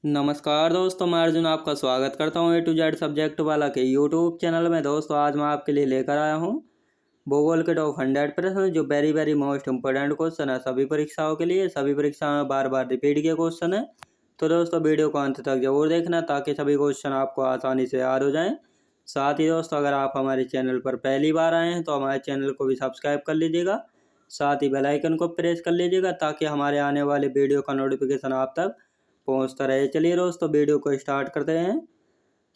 नमस्कार दोस्तों, मैं अर्जुन आपका स्वागत करता हूँ A to Z सब्जेक्ट वाला के यूट्यूब चैनल में। दोस्तों आज मैं आपके लिए लेकर आया हूँ भूगोल के टॉप 100 प्रश्न जो वेरी मोस्ट इम्पोर्टेंट क्वेश्चन है सभी परीक्षाओं के लिए। सभी परीक्षाओं में बार बार रिपीट के क्वेश्चन है, तो दोस्तों वीडियो को अंत तक जरूर देखना ताकि सभी क्वेश्चन आपको आसानी से याद हो जाएँ। साथ ही दोस्तों अगर आप हमारे चैनल पर पहली बार आए हैं तो हमारे चैनल को भी सब्सक्राइब कर लीजिएगा, साथ ही बेल आइकन को प्रेस कर लीजिएगा ताकि हमारे आने वाले वीडियो का नोटिफिकेशन आप तक पहुंचता रहे। चलिए दोस्तों वीडियो को स्टार्ट करते हैं।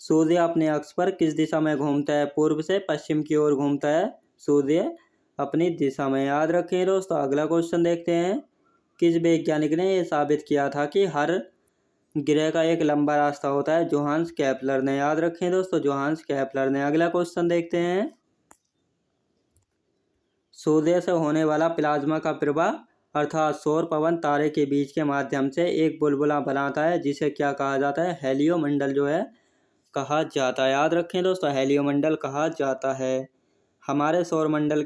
सूर्य अपने अक्ष पर किस दिशा में घूमता है? पूर्व से पश्चिम की ओर घूमता है सूर्य अपनी दिशा में। याद रखें दोस्तों। अगला क्वेश्चन देखते हैं। किस वैज्ञानिक ने यह साबित किया था कि हर ग्रह का एक लंबा रास्ता होता है? जोहान्स केपलर ने। याद रखें दोस्तों, जोहान्स केपलर ने। अगला क्वेश्चन देखते हैं। सूर्य से होने वाला प्लाज्मा का प्रवाह अर्थात सौर पवन तारे के बीच के माध्यम से एक बुलबुला बनाता है, जिसे क्या कहा जाता है? हेलियोमंडल जो है कहा जाता है। याद रखें दोस्तों, हेलियोमंडल कहा जाता है। हमारे सौरमंडल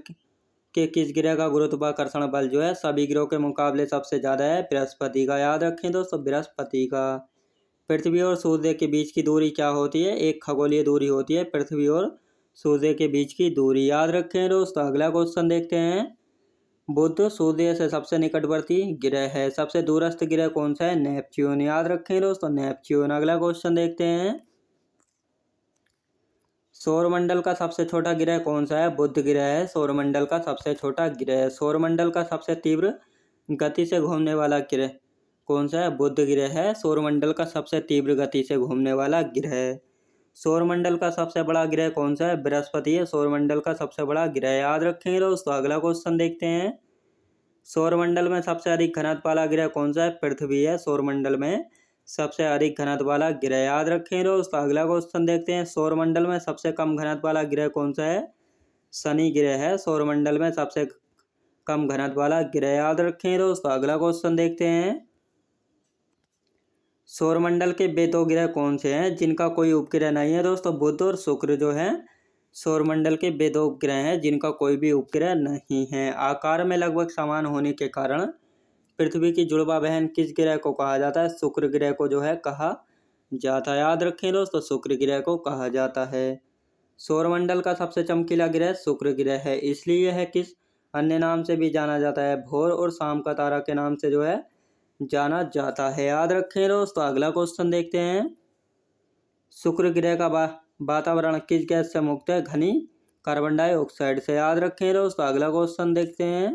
के किस ग्रह का गुरुत्वाकर्षण बल जो है सभी ग्रहों के मुकाबले सबसे ज़्यादा है? बृहस्पति का। याद रखें दोस्तों, बृहस्पति का। पृथ्वी और सूर्य के बीच की दूरी क्या होती है? एक खगोलीय दूरी होती है पृथ्वी और सूर्य के बीच की दूरी। याद रखें दोस्तों। अगला क्वेश्चन देखते हैं। बुध सूर्य से सबसे निकटवर्ती ग्रह है, सबसे दूरस्थ ग्रह कौन सा है? नेपच्यून। याद रखें दोस्तों, नेपच्यून। अगला क्वेश्चन देखते हैं। सौरमंडल का सबसे छोटा ग्रह कौन सा है? बुध ग्रह है सौरमंडल का सबसे छोटा ग्रह। सौरमंडल का सबसे तीव्र गति से घूमने वाला ग्रह कौन सा है? बुध ग्रह है सौरमंडल का सबसे तीव्र गति से घूमने वाला ग्रह। सौरमंडल का सबसे बड़ा ग्रह कौन सा है? बृहस्पति है सौरमंडल का सबसे बड़ा ग्रह। याद रखेंगे दोस्तों। अगला क्वेश्चन देखते हैं। सौरमंडल में सबसे अधिक घनत्व वाला ग्रह कौन सा है? पृथ्वी है सौरमंडल में सबसे अधिक घनत्व वाला ग्रह। याद रखें दोस्तों। अगला क्वेश्चन देखते हैं। सौरमंडल में सबसे कम घनत्व वाला ग्रह कौन सा है? शनि ग्रह है सौरमंडल में सबसे कम घनत्व वाला ग्रह। याद रखें दोस्तों। अगला क्वेश्चन देखते हैं। सौरमंडल के वे दो ग्रह कौन से हैं जिनका कोई उपग्रह नहीं है? दोस्तों बुध और शुक्र जो है सौरमंडल के वे दो ग्रह हैं जिनका कोई भी उपग्रह नहीं है। आकार में लगभग समान होने के कारण पृथ्वी की जुड़वा बहन किस ग्रह को कहा जाता है? शुक्र ग्रह को जो है कहा जाता है। याद रखें दोस्तों, शुक्र ग्रह को कहा जाता है। सौरमंडल का सबसे चमकीला ग्रह शुक्र ग्रह है, इसलिए यह किस अन्य नाम से भी जाना जाता है? भोर और शाम का तारा के नाम से जो है जाना जाता है। याद रखें दोस्तों। अगला क्वेश्चन देखते हैं। शुक्र ग्रह का वातावरण किस गैस से मुक्त है? घनी कार्बन डाइऑक्साइड से। याद रखें दोस्तों। अगला क्वेश्चन देखते हैं।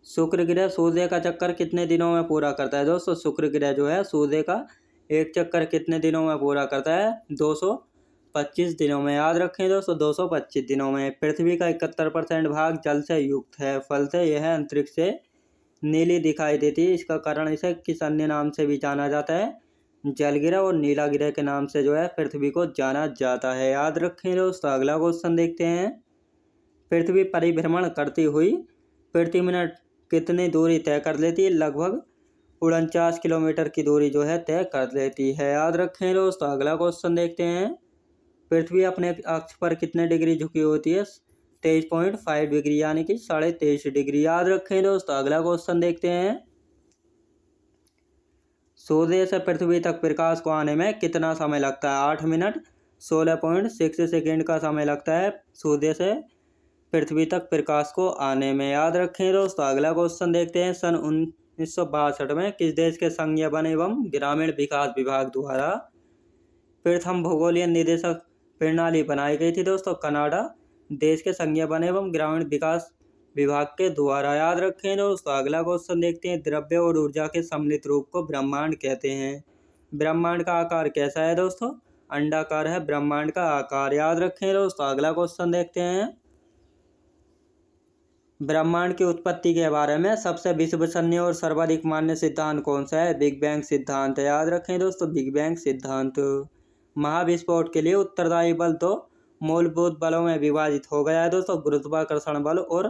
शुक्र ग्रह सूर्य का चक्कर कितने दिनों में पूरा करता है? दोस्तों शुक्र ग्रह जो है सूर्य का एक चक्कर कितने दिनों में पूरा करता है? 225 दिनों में। याद रखें दोस्तों, 225 दिनों में। पृथ्वी का 71% भाग जल से युक्त है, फलते यह अंतरिक्ष से नीली दिखाई देती है। इसका कारण इसे किस अन्य नाम से भी जाना जाता है? जल ग्रह और नीला ग्रह के नाम से जो है पृथ्वी को जाना जाता है। याद रखें दोस्तों। अगला क्वेश्चन देखते हैं। पृथ्वी परिभ्रमण करती हुई प्रति मिनट कितनी दूरी तय कर लेती है? लगभग 49 किलोमीटर की दूरी जो है तय कर लेती है। याद रखें दोस्तों। अगला क्वेश्चन देखते हैं। पृथ्वी अपने अक्ष पर कितने डिग्री झुकी होती है? 23.5 डिग्री यानी कि 23.5 डिग्री। याद रखें दोस्तों। अगला क्वेश्चन देखते हैं। सूर्य से पृथ्वी तक प्रकाश को आने में कितना समय लगता है? 8 मिनट 16.6 सेकेंड का समय लगता है सूर्य से पृथ्वी तक प्रकाश को आने में। याद रखें दोस्तों। अगला क्वेश्चन देखते हैं। सन 1962 में किस देश के संघीय वन एवं ग्रामीण विकास विभाग द्वारा प्रथम भूगोलीय निर्देशक प्रणाली बनाई गई थी? दोस्तों कनाडा देश के संघीय वन एवं ग्रामीण विकास विभाग के द्वारा। याद रखें दोस्तों। अगला क्वेश्चन देखते हैं। द्रव्य और ऊर्जा के सम्मिलित रूप को ब्रह्मांड कहते हैं। ब्रह्मांड का आकार कैसा है? दोस्तों अंडाकार है ब्रह्मांड का आकार। याद रखें दोस्तों। अगला क्वेश्चन देखते हैं। ब्रह्मांड की उत्पत्ति के बारे में सबसे विश्वसनीय और सर्वाधिक मान्य सिद्धांत कौन सा है? बिग बैंग सिद्धांत। याद रखें दोस्तों, बिग बैंग सिद्धांत। महाविस्फोट के लिए उत्तरदायी बल दो मूलभूत बलों में विभाजित हो गया है दोस्तों, गुरुत्वाकर्षण बल और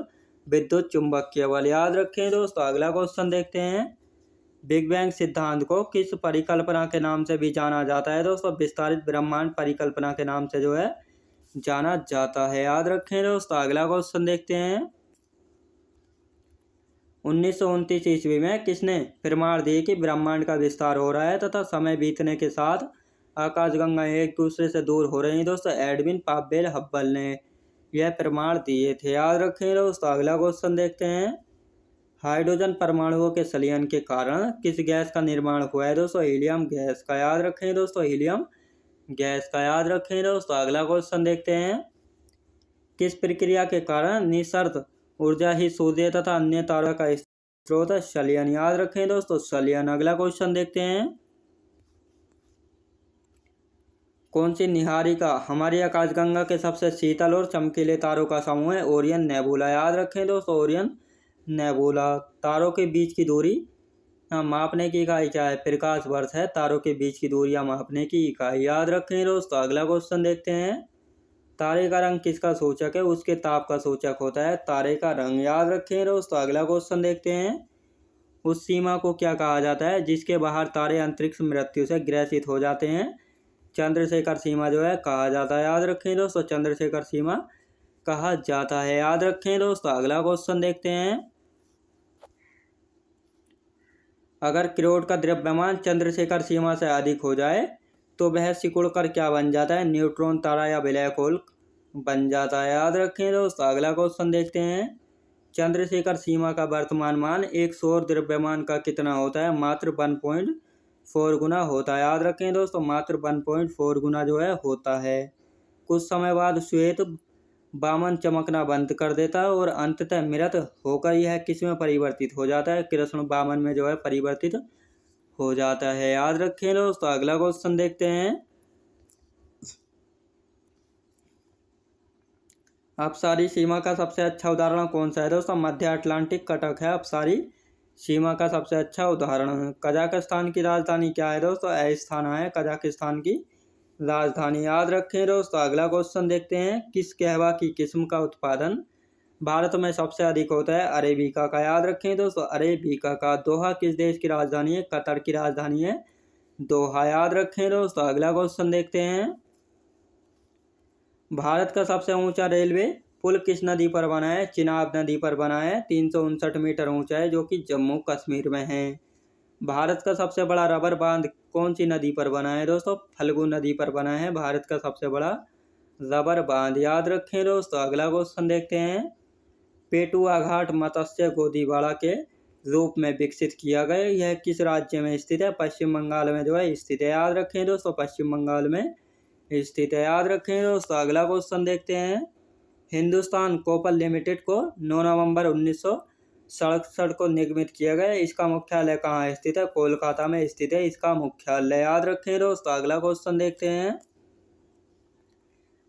विद्युत चुंबकीय बल। याद रखें दोस्तों। अगला क्वेश्चन देखते हैं। बिग बैंग सिद्धांत को किस परिकल्पना के नाम से भी जाना जाता है? दोस्तों विस्तारित ब्रह्मांड परिकल्पना के नाम से जो है जाना जाता है। याद रखें दोस्तों। अगला क्वेश्चन देखते हैं। 1929 ईस्वी में किसने प्रमाण दिए कि ब्रह्मांड का विस्तार हो रहा है तथा समय बीतने के साथ आकाशगंगा एक दूसरे से दूर हो रही है दोस्तों? एडविन पावेल हब्बल ने यह प्रमाण दिए थे, याद रखें दोस्तों। अगला क्वेश्चन देखते हैं। हाइड्रोजन परमाणुओं के संलयन के कारण किस गैस का निर्माण हुआ है दोस्तों? हीलियम गैस का, याद रखें दोस्तों, हीलियम गैस का, याद रखें दोस्तों। अगला क्वेश्चन देखते हैं। किस प्रक्रिया के कारण निःशर्त ऊर्जा ही सूर्य तथा अन्य तारों का स्रोत है? संलयन, याद रखें दोस्तों, संलयन। अगला क्वेश्चन देखते हैं। कौन सी निहारिका हमारी आकाशगंगा के सबसे शीतल और चमकीले तारों का समूह है? ओरियन नेबुला, याद रखें दोस्तों, ओरियन नेबुला। तारों के बीच की दूरी मापने की इकाई क्या है? प्रकाश वर्ष है तारों के बीच की दूरियां मापने की इकाई, याद रखें दोस्तों। अगला क्वेश्चन देखते हैं। तारे का रंग किसका सूचक है? उसके ताप का सूचक होता है तारे का रंग, याद रखें दोस्तों। अगला क्वेश्चन देखते हैं। उस सीमा को क्या कहा जाता है जिसके बाहर तारे अंतरिक्ष मृत्यु से ग्रसित हो जाते हैं? चंद्रशेखर सीमा जो है कहा जाता है, याद रखें दोस्तों, चंद्रशेखर सीमा कहा जाता है, याद रखें दोस्तों। अगला क्वेश्चन देखते हैं। अगर क्रोड का द्रव्यमान चंद्रशेखर सीमा से अधिक हो जाए तो वह सिकुड़कर क्या बन जाता है? न्यूट्रॉन तारा या ब्लैक होल बन जाता है, याद रखें दोस्तों। अगला क्वेश्चन देखते हैं। चंद्रशेखर सीमा का वर्तमान मान एक सौर द्रव्यमान का कितना होता है? मात्र 1.4 गुना होता है, याद रखें दोस्तों, मात्र 1.4 गुना जो है होता है। कुछ समय बाद श्वेत वामन चमकना बंद कर देता है और अंततः मृत होकर यह किस में परिवर्तित हो जाता है? कृष्ण वामन में जो है परिवर्तित हो जाता है, याद रखें दोस्तों। अगला क्वेश्चन देखते हैं। अपसारी सीमा का सबसे अच्छा उदाहरण कौन सा है दोस्तों? मध्य अटलांटिक कटक है अपसारी सीमा का सबसे अच्छा उदाहरण। कजाकिस्तान की राजधानी क्या है दोस्तों? अस्ताना है कजाकिस्तान की राजधानी, याद रखें दोस्तों। अगला क्वेश्चन देखते हैं। किस कहवा की किस्म का उत्पादन भारत में सबसे अधिक होता है? अरेबिका का, याद रखें दोस्तों, अरेबिका का। दोहा किस देश की राजधानी है? कतर की राजधानी है दोहा, याद रखें दोस्तों। अगला क्वेश्चन देखते हैं। भारत का सबसे ऊंचा रेलवे पुल किस नदी पर बना है? चिनाब नदी पर बना है, 359 मीटर ऊंचा है, जो कि जम्मू कश्मीर में है। भारत का सबसे बड़ा रबर बांध कौन सी नदी पर बना है दोस्तों? फल्गु नदी पर बना है भारत का सबसे बड़ा रबर बांध, याद रखें दोस्तों। अगला क्वेश्चन देखते हैं। पेटुआ घाट मत्स्य गोदीवाड़ा के रूप में विकसित किया गया, यह किस राज्य में स्थित है? पश्चिम बंगाल में जो है स्थित है, याद रखें दोस्तों, पश्चिम बंगाल में स्थित है, याद रखें दोस्तों। अगला क्वेश्चन देखते हैं। हिंदुस्तान कोपल लिमिटेड को 9 नवंबर 1967 को निर्मित किया गया, इसका मुख्यालय कहाँ स्थित है? कोलकाता में स्थित है इसका मुख्यालय, याद रखें दोस्तों। अगला क्वेश्चन देखते हैं।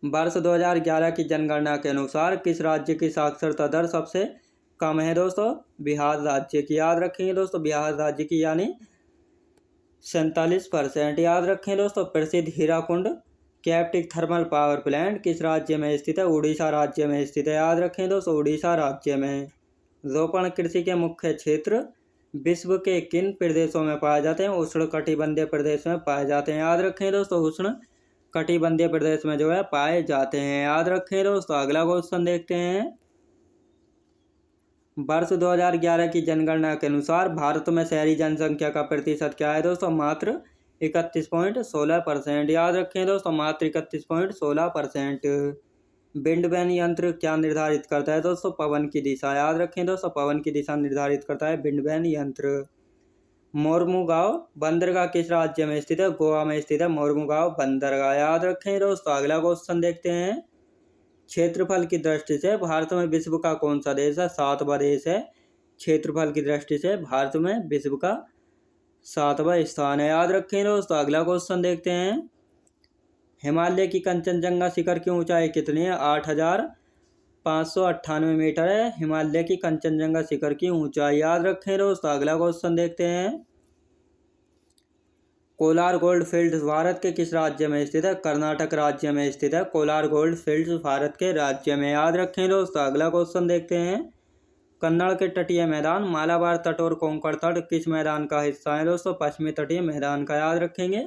वर्ष 2011 की जनगणना के अनुसार किस राज्य की साक्षरता दर सबसे कम है दोस्तों? बिहार राज्य की, याद रखेंगे दोस्तों, बिहार राज्य की, यानी 47%, याद रखें दोस्तों। प्रसिद्ध Hirakud captive thermal power plant किस राज्य में स्थित है? उड़ीसा राज्य में स्थित है, याद रखें दोस्तों, उड़ीसा राज्य में। रोपण कृषि के मुख्य क्षेत्र विश्व के किन प्रदेशों में पाए जाते हैं? उष्ण कटिबंधीय प्रदेश में पाए जाते हैं, याद रखें दोस्तों, उष्ण कटिबंधीय प्रदेश में जो है पाए जाते हैं, याद रखें दोस्तों। अगला क्वेश्चन देखते हैं। वर्ष 2011 की जनगणना के अनुसार भारत में शहरी जनसंख्या का प्रतिशत क्या है दोस्तों? मात्र 31.16%, याद रखें दोस्तों, मात्र 31.16%। विंड वैन यंत्र क्या निर्धारित करता है दोस्तों? पवन की दिशा, याद रखें दोस्तों, पवन की दिशा निर्धारित करता है विंड वैन यंत्र। मोरमुगांव बंदरगाह किस राज्य में स्थित है? गोवा में स्थित है मोरमुगांव बंदरगाह, याद रखें दोस्तों। अगला क्वेश्चन देखते हैं। क्षेत्रफल की दृष्टि से भारत में विश्व का कौन सा देश है? 7वां देश है। क्षेत्रफल की दृष्टि से भारत में विश्व का 7वां स्थान है, याद रखें दोस्तों। अगला क्वेश्चन देखते हैं। हिमालय की कंचनजंगा शिखर की ऊंचाई कितनी है? 8,598 मीटर है हिमालय की कंचनजंगा शिखर की ऊंचाई, याद रखें दोस्तों। अगला क्वेश्चन देखते हैं। कोलार गोल्ड फील्ड्स भारत के किस राज्य में स्थित है? कर्नाटक राज्य में स्थित है कोलार गोल्ड फील्ड्स भारत के राज्य में, याद रखें दोस्तों। अगला क्वेश्चन देखते हैं। कन्नड़ के तटीय मैदान मालाबार तट और कोंकण तट किस मैदान का हिस्सा है दोस्तों? पश्चिमी तटीय मैदान का, याद रखेंगे,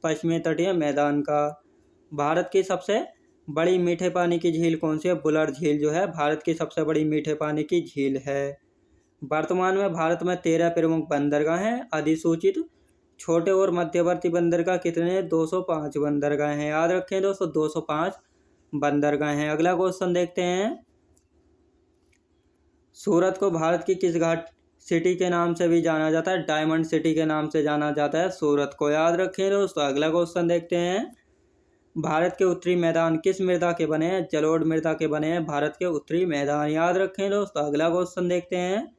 पश्चिमी तटीय मैदान का। भारत की सबसे बड़ी मीठे पानी की झील कौन सी है? बुलर झील जो है भारत की सबसे बड़ी मीठे पानी की झील है। वर्तमान में भारत में 13 प्रमुख बंदरगाह हैं। अधिसूचित छोटे और मध्यवर्ती बंदरगाह कितने हैं? 205 बंदरगाह हैं। याद रखें दोस्तों, 205 बंदरगाह हैं। अगला क्वेश्चन देखते हैं। सूरत को भारत की किस घाट सिटी के नाम से भी जाना जाता है? डायमंड सिटी के नाम से जाना जाता है सूरत को। याद रखें दोस्तों। अगला क्वेश्चन देखते हैं। भारत के उत्तरी मैदान किस मृदा के बने हैं? जलोढ़ मृदा के बने हैं भारत के उत्तरी मैदान। याद रखें दोस्तों। अगला क्वेश्चन देखते हैं।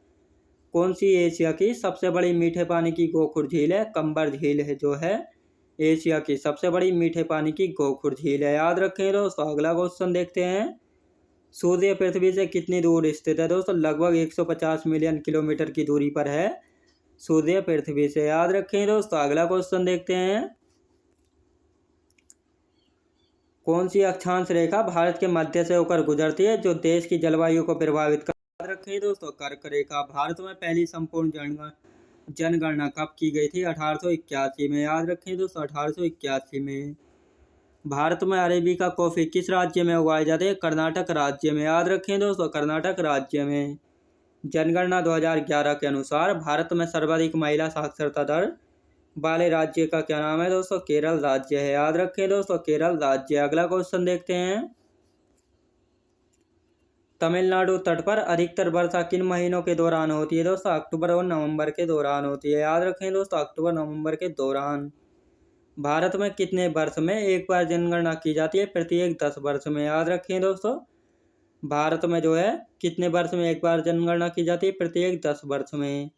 कौन सी एशिया की सबसे बड़ी मीठे पानी की गोखुर झील है? कंबर झील है जो है एशिया की सबसे बड़ी मीठे पानी की गोखुर झील है। याद रखें दोस्तों। अगला क्वेश्चन देखते हैं। सूर्य पृथ्वी से कितनी दूर स्थित है? दोस्तों लगभग 150 मिलियन किलोमीटर की दूरी पर है सूर्य पृथ्वी से। याद रखें दोस्तों। अगला क्वेश्चन देखते हैं। कौन सी अक्षांश रेखा भारत के मध्य से होकर गुजरती है जो देश की जलवायु को प्रभावित कर? याद रखें दोस्तों। कर्क रेखा। भारत में पहली संपूर्ण जनगणना कब की गई थी? 1881 में। याद रखें दोस्तों। 1881 में। भारत में अरेबिका कॉफी किस राज्य में उगाई जाती है? कर्नाटक राज्य में। याद रखें दोस्तों। कर्नाटक राज्य में। जनगणना 2011 के अनुसार भारत में सर्वाधिक महिला साक्षरता दर वाले राज्य का क्या नाम है? दोस्तों केरल राज्य है। याद रखें दोस्तों। केरल राज्य। अगला क्वेश्चन देखते हैं। तमिलनाडु तट पर अधिकतर वर्षा किन महीनों के दौरान होती है? दोस्तों अक्टूबर और नवंबर के दौरान होती है। याद रखें दोस्तों। अक्टूबर नवंबर के दौरान। भारत में कितने वर्ष में एक बार जनगणना की जाती है? प्रत्येक 10 वर्ष में। याद रखें दोस्तों। भारत में जो है कितने वर्ष में एक बार जनगणना की जाती है? प्रत्येक 10 वर्ष में।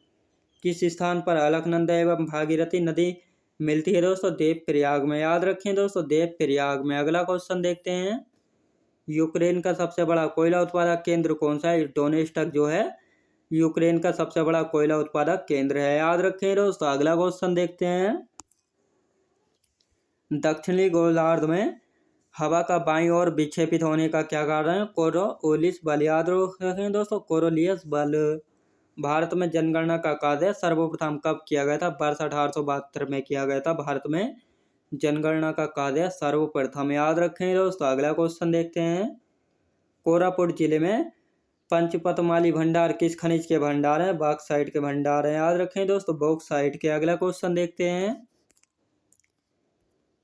किस स्थान पर अलकनंदा एवं भागीरथी नदी मिलती है? दोस्तों देवप्रयाग में। याद रखें दोस्तों। देवप्रयाग में। अगला क्वेश्चन देखते हैं। यूक्रेन का सबसे बड़ा कोयला उत्पादक केंद्र कौन सा है? डोनेस्टक जो है यूक्रेन का सबसे बड़ा कोयला उत्पादक केंद्र है। याद रखें दोस्तों। अगला क्वेश्चन देखते हैं। दक्षिणी गोलार्ध में हवा का बाईं ओर विक्षेपित होने का क्या कारण है? कोरोलिस बल। याद रखें दोस्तों। कोरोलियस बल। भारत में जनगणना का कार्य सर्वप्रथम कब किया गया था? वर्ष 1872 में किया गया था भारत में जनगणना का कार्य सर्वप्रथम। याद रखें दोस्तों। अगला क्वेश्चन देखते हैं। कोरापुट जिले में पंचपतमाली भंडार किस खनिज के भंडार है? बॉक्साइट के भंडार है। याद रखें दोस्तों। बॉक्साइट के। अगला क्वेश्चन देखते हैं।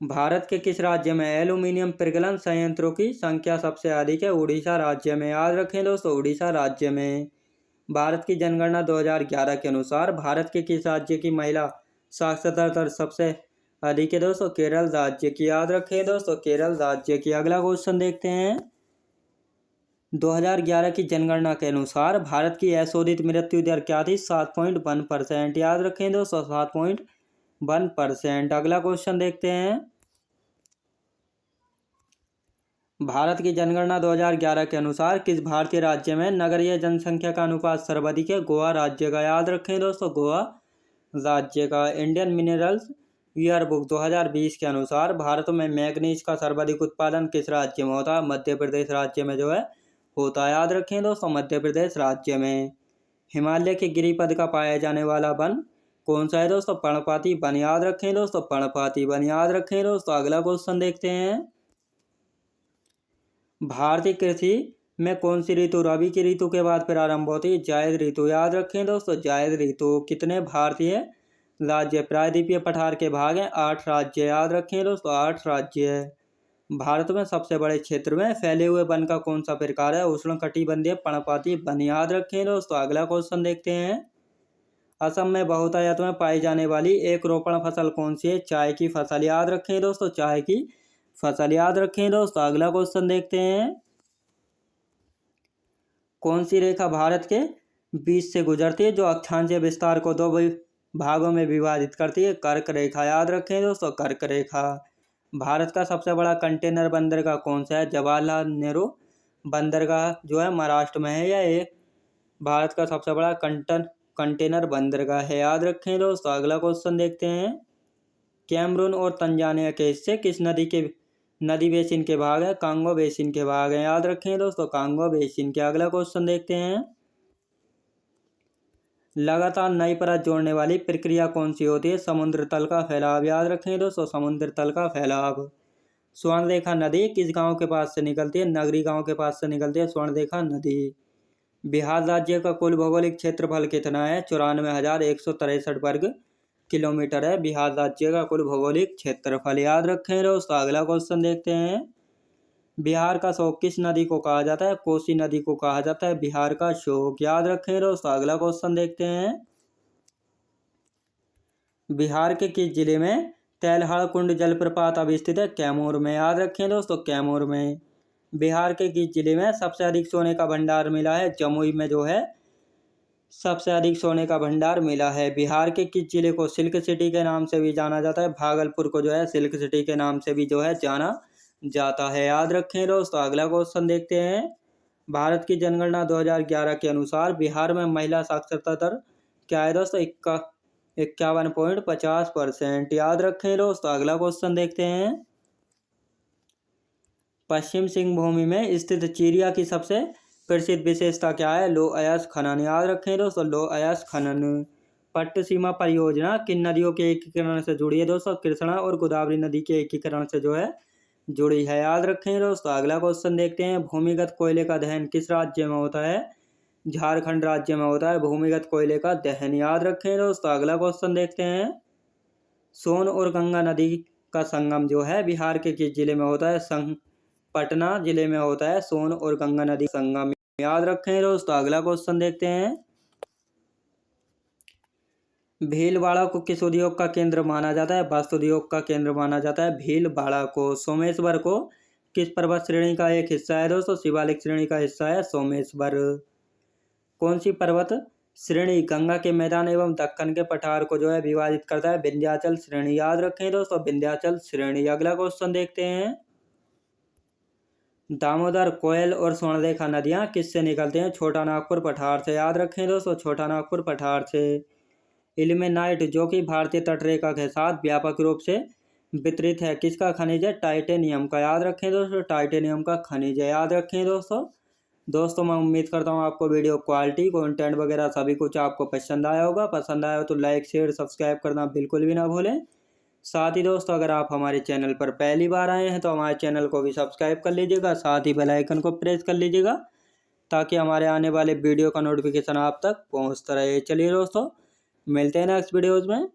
भारत के किस राज्य में एल्यूमीनियम पिघलन संयंत्रों की संख्या सबसे अधिक है? उड़ीसा राज्य में। याद रखें दोस्तों। उड़ीसा राज्य में। भारत की जनगणना 2011 के अनुसार भारत के किस राज्य की महिला साक्षरता दर सबसे अधिक है? दोस्तों केरल राज्य की। याद रखें दोस्तों। केरल राज्य की। अगला क्वेश्चन देखते हैं। 2011 की जनगणना के अनुसार भारत की अशोधित मृत्यु दर क्या थी? 7.1%। याद रखें दोस्तों। 7.1%। अगला क्वेश्चन देखते हैं। भारत की जनगणना 2011 के अनुसार किस भारतीय राज्य में नगरीय जनसंख्या का अनुपात सर्वाधिक है? गोवा राज्य का। याद रखें दोस्तों। गोवा राज्य का। इंडियन मिनरल्स ईयरबुक 2020 के अनुसार भारत में मैग्नीज का सर्वाधिक उत्पादन किस राज्य में होता है? मध्य प्रदेश राज्य में जो है होता है। याद रखें दोस्तों। मध्य प्रदेश राज्य में। हिमालय के गिरिपथ का पाया जाने वाला वन कौन सा है? दोस्तों पर्णपाती वन। याद रखें दोस्तों। पर्णपाती वन। याद रखें दोस्तों। अगला क्वेश्चन देखते हैं। भारतीय कृषि में कौन सी ऋतु रबी की ऋतु के बाद प्रारंभ होती है? जायद ऋतु। याद रखें दोस्तों। जायद ऋतु। कितने भारतीय राज्य प्रायद्वीपीय पठार के भाग हैं? 8 राज्य। याद रखें दोस्तों। 8 राज्य है। भारत में सबसे बड़े क्षेत्र में फैले हुए वन का कौन सा प्रकार है? उष्णकटिबंधीय पर्णपाती वन। याद रखें दोस्तों। अगला क्वेश्चन देखते हैं। असम में बहुतायत में पाई जाने वाली एक रोपण फसल कौन सी है? चाय की फसल। याद रखें दोस्तों। चाय की फसल। याद रखें दोस्तों। अगला क्वेश्चन देखते हैं। कौन सी रेखा भारत के बीच से गुजरती है जो अक्षांशीय विस्तार को 2 भागों में विभाजित करती है? कर्क रेखा। याद रखें दोस्तों। कर्क रेखा। भारत का सबसे बड़ा कंटेनर बंदरगाह कौन सा है? जवाहरलाल नेहरू बंदरगाह जो है महाराष्ट्र में है। यह एक भारत का सबसे बड़ा कंटेनर बंदरगाह है। याद रखें दोस्तों। अगला क्वेश्चन देखते हैं। कैमरून और तंजानिया के हिस्से किस नदी बेसिन के भाग है? कांगो बेसिन के भाग हैं। याद रखें दोस्तों। कांगो बेसिन के। अगला क्वेश्चन देखते हैं। लगातार नई परत जोड़ने वाली प्रक्रिया कौन सी होती है? समुद्र तल का फैलाव। याद रखें दोस्तों। समुद्र तल का फैलाव। स्वर्णरेखा नदी किस गांव के पास से निकलती है? नगरी गांव के पास से निकलती है स्वर्णरेखा नदी। बिहार राज्य का कुल भौगोलिक क्षेत्रफल कितना है? 94,163 वर्ग किलोमीटर है बिहार राज्य का कुल भौगोलिक क्षेत्रफल। याद रखें दोस्तों। अगला क्वेश्चन देखते हैं। बिहार का शोक किस नदी को कहा जाता है? कोसी नदी को कहा जाता है बिहार का शोक। याद रखें दोस्तों। अगला क्वेश्चन देखते हैं। बिहार के किस जिले में तेल्हाड़ कुंड जलप्रपात अवस्थित है? कैमूर में। याद रखें दोस्तों, कैमूर में। बिहार के किस जिले में सबसे अधिक सोने का भंडार मिला है? जमुई में जो है सबसे अधिक सोने का भंडार मिला है। बिहार के किस जिले को सिल्क सिटी के नाम से भी जाना जाता है? भागलपुर को जो है सिल्क सिटी के नाम से भी जो है जाना जाता है। याद रखें दोस्तों। अगला क्वेश्चन देखते हैं। भारत की जनगणना 2011 के अनुसार बिहार में महिला साक्षरता दर क्या है दोस्तों? 51.50%। याद रखें दोस्तों। अगला क्वेश्चन देखते हैं। पश्चिम सिंहभूमि में स्थित चिरिया की सबसे प्रसिद्ध विशेषता क्या है? लो अयस्क खनन। याद रखें दोस्तों, लो अयस्क खनन। पट्ट सीमा परियोजना किन नदियों के एकीकरण से जुड़ी है दोस्तों? कृष्णा और गोदावरी नदी के एकीकरण से जो है जुड़ी है। याद रखें दोस्तों। अगला क्वेश्चन देखते हैं। भूमिगत कोयले का दहन किस राज्य में होता है? झारखंड राज्य में होता है भूमिगत कोयले का दहन। याद रखें दोस्तों। अगला क्वेश्चन देखते हैं। सोन और गंगा नदी का संगम जो है बिहार के किस जिले में होता है? पटना जिले में होता है सोन और गंगा नदी संगम। याद रखें दोस्तों। अगला क्वेश्चन देखते हैं। भीलवाड़ा को किस उद्योग का केंद्र माना जाता है? वस्त्र उद्योग का केंद्र माना जाता है भीलवाड़ा को। सोमेश्वर को किस पर्वत श्रेणी का एक हिस्सा है दोस्तों? शिवालिक श्रेणी का हिस्सा है सोमेश्वर। कौन सी पर्वत श्रेणी गंगा के मैदान एवं दक्कन के पठार को जो है विभाजित करता है? विंध्याचल श्रेणी। याद रखें दोस्तों, विंध्याचल श्रेणी। अगला क्वेश्चन देखते हैं। दामोदर, कोयल और स्वर्णरेखा नदियां किससे निकलते हैं? छोटा नागपुर पठार से। याद रखें दोस्तों, छोटा नागपुर पठार से। इल्मेनाइट जो कि भारतीय तटरेखा के साथ व्यापक रूप से वितरित है किसका खनिज है? टाइटेनियम का। याद रखें दोस्तों, टाइटेनियम का खनिज है। याद रखें दोस्तों मैं उम्मीद करता हूँ आपको वीडियो क्वालिटी कंटेंट वगैरह सभी कुछ आपको पसंद आया होगा। पसंद आया हो तो लाइक शेयर सब्सक्राइब करना बिल्कुल भी ना भूलें। साथ ही दोस्तों अगर आप हमारे चैनल पर पहली बार आए हैं तो हमारे चैनल को भी सब्सक्राइब कर लीजिएगा। साथ ही बेल आइकन को प्रेस कर लीजिएगा ताकि हमारे आने वाले वीडियो का नोटिफिकेशन आप तक पहुँचता रहे। चलिए दोस्तों, मिलते हैं नेक्स्ट वीडियोज़ में।